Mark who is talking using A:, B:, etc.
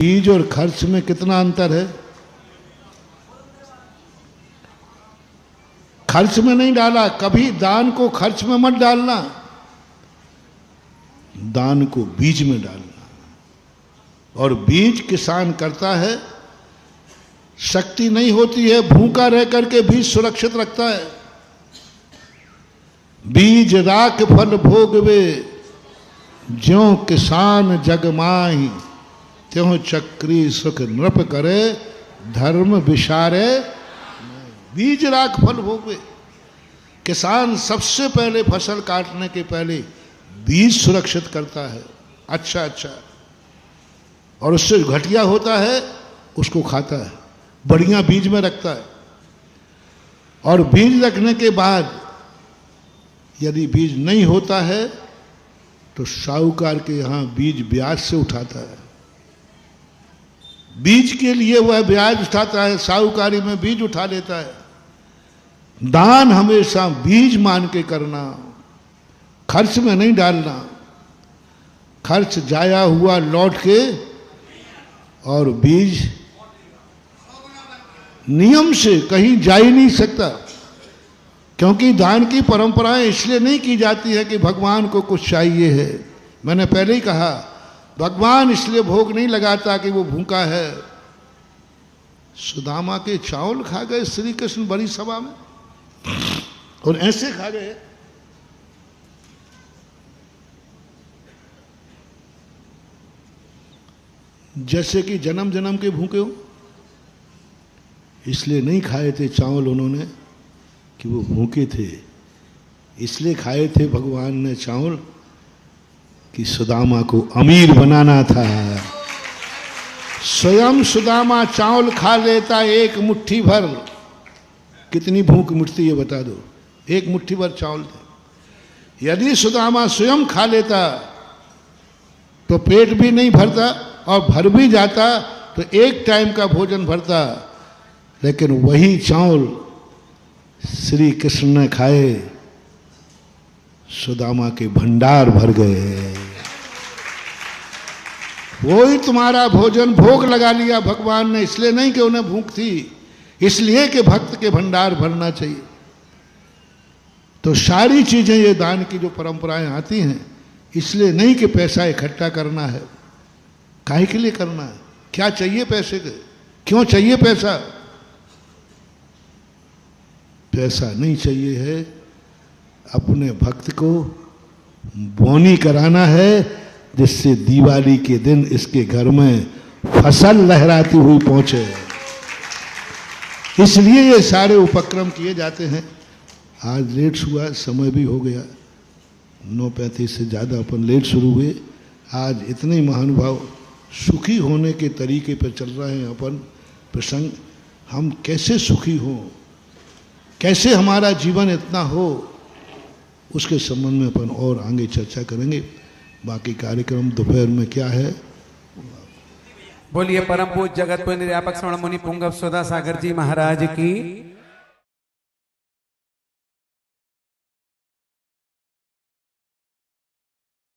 A: बीज और खर्च में कितना अंतर है? खर्च में नहीं डाला, कभी दान को खर्च में मत डालना, दान को बीज में डालना। और बीज किसान करता है, शक्ति नहीं होती है, भूखा रह करके बीज सुरक्षित रखता है। बीज राख फल भोगवे, ज्यों किसान जग माहि, त्यों चक्री सुख नृप करे, धर्म विसारे। बीज राख फल भोगवे, किसान सबसे पहले फसल काटने के पहले बीज सुरक्षित करता है, अच्छा, और उससे घटिया होता है उसको खाता है, बढ़िया बीज में रखता है। और बीज रखने के बाद यदि बीज नहीं होता है तो साहूकार के यहाँ बीज ब्याज से उठाता है, बीज के लिए वह ब्याज उठाता है, साहूकारी में बीज उठा लेता है। दान हमेशा बीज मान के करना, खर्च में नहीं डालना। खर्च जाया हुआ लौट के, और बीज नियम से कहीं जा ही नहीं सकता। क्योंकि दान की परंपराएं इसलिए नहीं की जाती है कि भगवान को कुछ चाहिए है। मैंने पहले ही कहा, भगवान इसलिए भोग नहीं लगाता कि वो भूखा है। सुदामा के चावल खा गए श्री कृष्ण बड़ी सभा में, और ऐसे खा गए जैसे कि जन्म जन्म के भूखे हो। इसलिए नहीं खाए थे चावल उन्होंने कि वो भूखे थे, इसलिए खाए थे भगवान ने चावल कि सुदामा को अमीर बनाना था। स्वयं सुदामा चावल खा लेता एक मुट्ठी भर, कितनी भूख मिटती है बता दो, एक मुट्ठी भर चावल थे। यदि सुदामा स्वयं खा लेता तो पेट भी नहीं भरता, और भर भी जाता तो एक टाइम का भोजन भरता। लेकिन वही चावल श्री कृष्ण ने खाए, सुदामा के भंडार भर गए। वही तुम्हारा भोजन भोग लगा लिया भगवान ने, इसलिए नहीं कि उन्हें भूख थी, इसलिए कि भक्त के भंडार भरना चाहिए। तो सारी चीजें ये दान की जो परंपराएं आती हैं, इसलिए नहीं कि पैसा इकट्ठा करना है। काहे के लिए करना है? क्या चाहिए पैसे के? क्यों चाहिए पैसा? पैसा नहीं चाहिए है, अपने भक्त को बोनी कराना है, जिससे दिवाली के दिन इसके घर में फसल लहराती हुई पहुंचे। इसलिए ये सारे उपक्रम किए जाते हैं। आज लेट हुआ, समय भी हो गया, 9:35 से ज़्यादा अपन लेट शुरू हुए। आज इतने महानुभाव सुखी होने के तरीके पर चल रहे हैं अपन प्रसंग। हम कैसे सुखी हों, कैसे हमारा जीवन इतना हो, उसके संबंध में अपन और आगे चर्चा करेंगे। बाकी कार्यक्रम दोपहर में क्या है।
B: बोलिए परम पूज्य जगत पुण्य व्यापक श्रवण मुनि पुंगव सुधा सागर जी महाराज की।